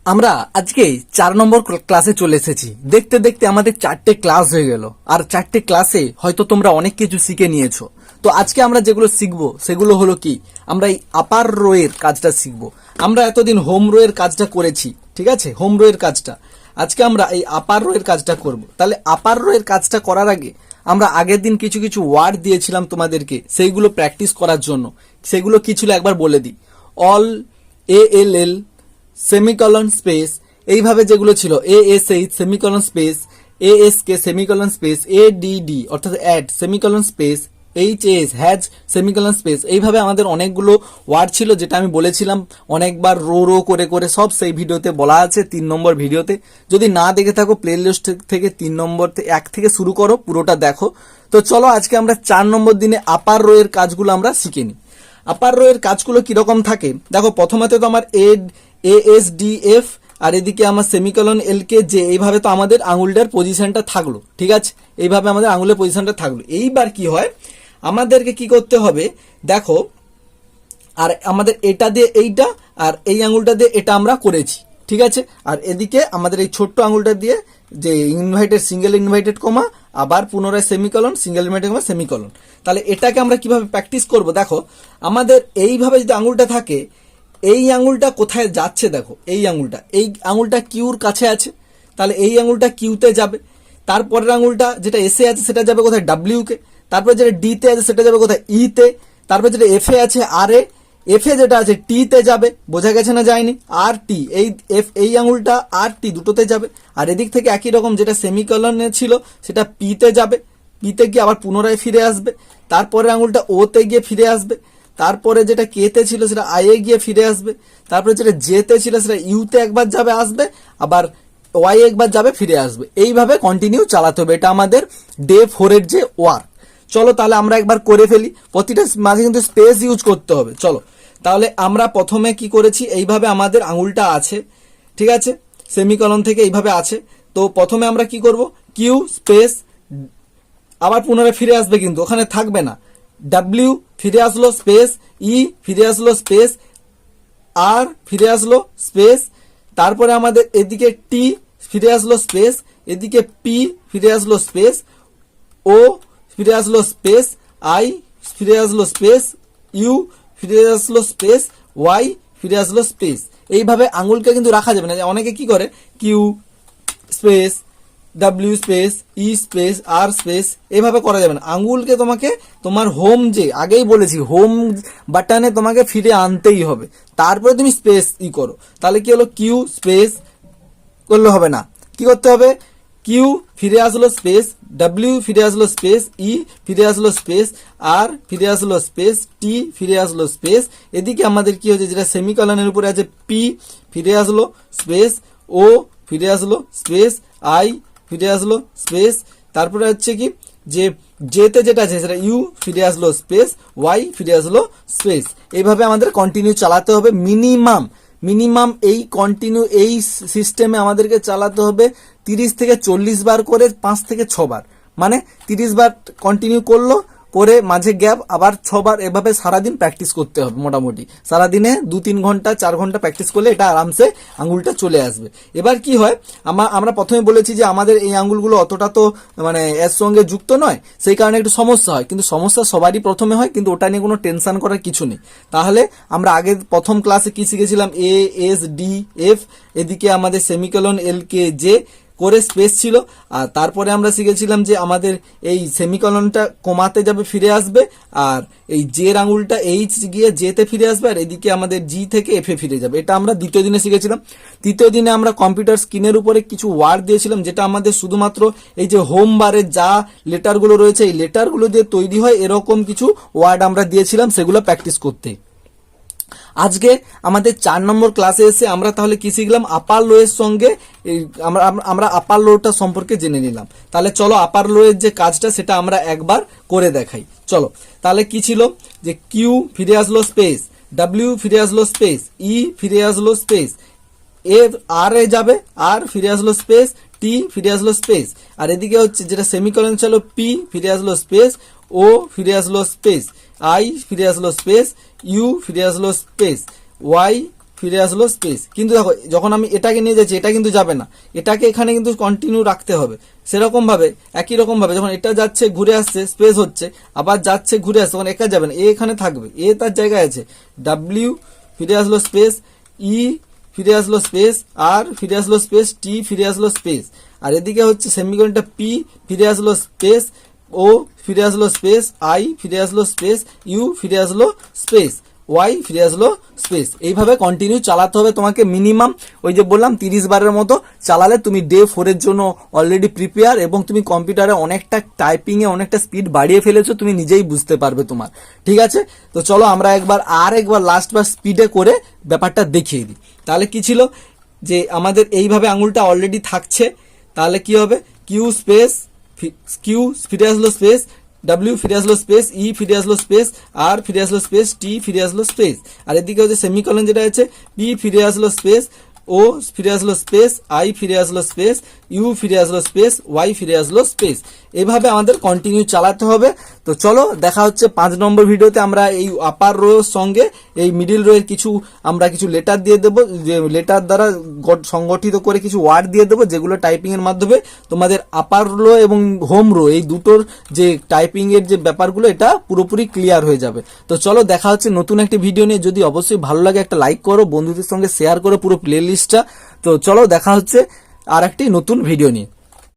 আমরা আজকে 4 নম্বর ক্লাসে চলে এসেছি। দেখতে দেখতে আমাদের 4টে ক্লাস হয়ে গেল, আর 4টে ক্লাসে হয়তো তোমরা অনেক কিছু শিখে নিয়েছো। তো আজকে আমরা যেগুলো শিখবো সেগুলো হলো কি, আমরা এই আপার রোয়ের কাজটা শিখবো। আমরা এতদিন হোম রোয়ের কাজটা করেছি, ঠিক আছে, হোম রোয়ের কাজটা। আজকে আমরা এই আপার রোয়ের কাজটা করব। তাহলে আপার রোয়ের কাজটা করার আগে আমরা আগের দিন কিছু কিছু ওয়ার্ড দিয়েছিলাম তোমাদেরকে, সেইগুলো প্র্যাকটিস করার জন্য। সেগুলো কি ছিল একবার বলে দিই। অল, ALL, সেমিকলন স্পেস, এইভাবে যেগুলো ছিল ASH semicolon space, ASK semicolon space, ADD অর্থাৎ add semicolon space, HS has semicolon space. এইভাবে আমাদের অনেকগুলো ওয়ার্ড ছিল, যেটা আমি বলেছিলাম অনেকবার রো রো করে করে, সব সেই ভিডিওতে বলা আছে, 3 নম্বর ভিডিওতে। যদি না দেখে থাকো প্লে লিস্ট থেকে 3 নম্বর 1 থেকে শুরু করো, পুরোটা দেখো। তো চলো আজকে আমরা 4 নম্বর দিনে আপার রো এর কাজগুলো আমরা শিখে নিই। আপার রো এর কাজগুলো কিরকম থাকে দেখো। প্রথমত তো আমার ASDF আর এদিকে আমার সেমিকলন LKJ, এইভাবে তো আমাদের আঙুলটার পজিশনটা থাকলো, ঠিক আছে, এইভাবে আমাদের আঙুলের পজিশনটা থাকলো। এইবার কি হয়, আমাদেরকে কি করতে হবে দেখো, আর আমাদের এটা দিয়ে এইটা আর এই আঙুলটা দিয়ে এটা আমরা করেছি, ঠিক আছে। আর এদিকে আমাদের এই ছোট্ট আঙুলটা দিয়ে যে ইনভাইটেড, সিঙ্গেল ইনভাইটেড কমা, আবার পুনরায় semicolon, single inverted comma, semicolon. তাহলে এটাকে আমরা কিভাবে প্র্যাকটিস করব দেখো। আমাদের এইভাবে যদি আঙুলটা থাকে, এই আঙুলটা কোথায় যাচ্ছে দেখো, এই আঙুলটা কিউর কাছে আছে, তাহলে এই আঙুলটা কিউতে যাবে। তারপরের আঙুলটা যেটা এসে আছে সেটা যাবে কোথায়, ডাব্লিউ কে। তারপরে যেটা ডি তে আছে সেটা যাবে কোথায়, ই তে। তারপরে যেটা এফ এ আছে আর এফ এ যেটা আছে টি তে যাবে। বোঝা গেছে না, যায়নি? আর টি, এই আঙুলটা আর টি দুটোতে যাবে। আর এদিক থেকে একই রকম যেটা সেমিকলনে ছিল সেটা পি তে যাবে, পি তে গিয়ে আবার পুনরায় ফিরে আসবে। তারপরে আঙুলটা ও তে গিয়ে ফিরে আসবে। তারপরে যেটা কে তে ছিল সেটা আই এ গিয়ে ফিরে আসবে। তারপরে যেটা জে তে ছিল সেটা ইউ তে একবার যাবে, আসবে, আবার ওয়াই একবার যাবে, ফিরে আসবে। এইভাবে কন্টিনিউ চালাতে হবে। এটা আমাদের ডে 4 এর যে ওয়ার্ক। চলো তাহলে আমরা একবার করে ফেলি। প্রতিটা মাঝে কিন্তু স্পেস ইউজ করতে হবে। চলো তাহলে আমরা প্রথমে কি করেছি, এইভাবে আমাদের আঙুলটা আছে, ঠিক আছে, সেমিকলন থেকে এইভাবে আছে। তো প্রথমে আমরা কি করব, কিউ স্পেস, আবার পুনরায় ফিরে আসবে, কিন্তু ওখানে থাকবে না। ডাব্লিউ ফিরে আসলো স্পেস, ই ফিরে আসলো স্পেস, আর ফিরে আসলো স্পেস। তারপরে আমাদের এদিকে টি ফিরে আসলো স্পেস, এদিকে পি ফিরে আসলো স্পেস, ও ফিরে আসলো স্পেস, আই ফিরে আসলো স্পেস, ইউ ফিরে আসলো স্পেস, ওয়াই ফিরে আসলো স্পেস। এইভাবে আঙুলকে কিন্তু রাখা যাবে না। অনেকে কি করে, Q space, W space, E space, R space, এভাবে করা যাবে না। আঙুলকে তোমাকে তোমার হোম, যে আগেই বলেছি হোম বাটনে তোমাকে ফিরে আনতেই হবে, তারপরে তুমি স্পেস করো। তাহলে কি হলো, কিউ স্পেস করলে হবে না, কি করতে হবে, কিউ ফিরে আসলো স্পেস, ডাব্লিউ ফিরে আসলো স্পেস, ই ফিরে আসলো স্পেস, আর ফিরে আসলো স্পেস, টি ফিরে আসলো স্পেস। এদিকে আমাদের কি হচ্ছে, যেটা সেমিকলনের উপরে আছে, পি ফিরে আসলো স্পেস, ও ফিরে আসলো স্পেস, আই ফিরে আসলো স্পেস। তারপরে হচ্ছে কি, যে জেতে যেটা আছে সেটা ইউ ফিরে আসলো স্পেস, ওয়াই ফিরে আসলো স্পেস। এইভাবে আমাদের কন্টিনিউ চালাতে হবে। মিনিমাম এই কন্টিনিউ এই সিস্টেমে আমাদেরকে চালাতে হবে 30 থেকে 40 বার করে, 5 থেকে 6 বার, মানে 30 বার কন্টিনিউ করলো, করে মাঝে গ্যাপ, আবার 6 বার, এভাবে সারাদিন প্র্যাকটিস করতে হবে। মোটামুটি সারাদিনে 2-3 ঘন্টা 4 ঘন্টা প্র্যাকটিস করলে এটা আরামসে আঙুলটা চলে আসবে। এবার কি হয়, আমরা প্রথমে বলেছি যে আমাদের এই আঙুলগুলো অতটা তো মানে এর সঙ্গে যুক্ত নয়, সেই কারণে একটু সমস্যা হয়। কিন্তু সমস্যা সবারই প্রথমে হয়, কিন্তু ওটা নিয়ে কোনো টেনশন করার কিছু নেই। তাহলে আমরা আগে প্রথম ক্লাসে কি শিখেছিলাম, ASDF, এদিকে আমাদের সেমিকলন LKJ করে স্পেস ছিল। আর তারপরে আমরা শিখেছিলাম যে আমাদের এই সেমিকলনটা কমাতে যাবে, ফিরে আসবে, আর এই জের আঙুলটা এইচ গিয়ে জেতে ফিরে আসবে, আর এদিকে আমাদের জি থেকে এফ এ ফিরে যাবে। এটা আমরা দ্বিতীয় দিনে শিখেছিলাম। তৃতীয় দিনে আমরা কম্পিউটার স্ক্রিনের উপরে কিছু ওয়ার্ড দিয়েছিলাম, যেটা আমাদের শুধুমাত্র এই যে হোম বারের যা লেটারগুলো রয়েছে, এই লেটারগুলো দিয়ে তৈরি হয়, এরকম কিছু ওয়ার্ড আমরা দিয়েছিলাম, সেগুলো প্র্যাকটিস করতে। আজকে আমাদের 4 নম্বর ক্লাসে এসে আমরা তাহলে কি শিখলাম, আপার লোয়ের সঙ্গে আমরা আপার লোটা সম্পর্কে জেনে নিলাম। তাহলে চলো আপার লোয়ের যে কাজটা সেটা আমরা একবার করে দেখাই। চলো তাহলে কি ছিল, যে কিউ ফিরে আসলো স্পেস, ডাব্লিউ ফিরে আসলো স্পেস, ই ফিরে আসলো স্পেস, আর এ যাবে, আর ফিরে আসলো স্পেস, টি ফিরে আসলো স্পেস, আর এদিকে হচ্ছে যেটা সেমিকলন ছিল, পি ফিরে আসলো স্পেস, ও ফিরে আসলো স্পেস, আই ফিরে আসলো স্পেস, ইউ ফিরে আসলো স্পেস, ওয়াই ফিরে আসলো স্পেস। কিন্তু দেখো যখন আমি এটাকে নিয়ে যাচ্ছি এটা কিন্তু যাবে না, এটাকে এখানে কিন্তু কন্টিনিউ রাখতে হবে। সেরকম ভাবে একই রকম ভাবে যখন এটা যাচ্ছে ঘুরে আসছে স্পেস হচ্ছে, আবার যাচ্ছে ঘুরে আসছে, তখন একা যাবে না, এ এখানে থাকবে, এ তার জায়গায় আছে, ডাব্লিউ ফিরে আসলো স্পেস, ই ফিরে আসলো স্পেস, আর ফিরে আসলো স্পেস, টি ফিরে আসলো স্পেস। আর এদিকে হচ্ছে সেমিকোলনটা পি ফিরে আসলো স্পেস, ও ফিরে আসলো স্পেস, আই ফিরে আসলো স্পেস, ইউ ফিরে আসলো স্পেস, ওয়াই ফিরে আসলো স্পেস। এইভাবে কন্টিনিউ চালাতে হবে তোমাকে মিনিমাম, ওই যে বললাম 30 বারের মতো চালালে তুমি ডে 4 এর জন্য অলরেডি প্রিপেয়ার, এবং তুমি কম্পিউটারে অনেকটা টাইপিং এ অনেকটা স্পিড বাড়িয়ে ফেলেছো, তুমি নিজেই বুঝতে পারবে তোমার। ঠিক আছে, তো চলো আমরা একবার লাস্ট বার স্পিডে করে ব্যাপারটা দেখিয়ে দিই। তাহলে কি ছিল যে আমাদের এইভাবে আঙুলটা অলরেডি থাকছে, তাহলে কি হবে, কিউ স্পেস, কিউ ফিরে আসলো স্পেস, ডাব্লিউ ফিরে আসলো স্পেস, ই ফিরে আসলো স্পেস, আর ফিরে আসলো স্পেস, টি ফিরে আসলো স্পেস। আর এদিকে হচ্ছে সেমিকলন যেটা আছে, পি ফিরে আসলো স্পেস, ও ফিরে আসলো স্পেস, আই ফিরে আসলো স্পেস, ইউ ফিরে আসলো স্পেস, ওয়াই ফিরে আসলো স্পেস। এভাবে আমাদের কন্টিনিউ চালাতে হবে। তো চলো দেখা হচ্ছে 5 নম্বর ভিডিওতে। আমরা এই আপার রো সঙ্গে এই মিডিল রো এর আমরা কিছু লেটার দিয়ে দেবো, যে লেটার দ্বারা সংগঠিত করে কিছু ওয়ার্ড দিয়ে দেবো, যেগুলো টাইপিং এর মাধ্যমে তোমাদের আপার রো এবং হোম রো এই দুটোর যে টাইপিং এর যে ব্যাপারগুলো এটা পুরোপুরি ক্লিয়ার হয়ে যাবে। তো চলো দেখা হচ্ছে নতুন একটি ভিডিও নিয়ে। যদি অবশ্যই ভালো লাগে একটা লাইক করো, বন্ধুদের সঙ্গে শেয়ার করো পুরো প্লে লিস্টটা। তো চলো দেখা হচ্ছে আর একটি নতুন ভিডিও নিয়ে।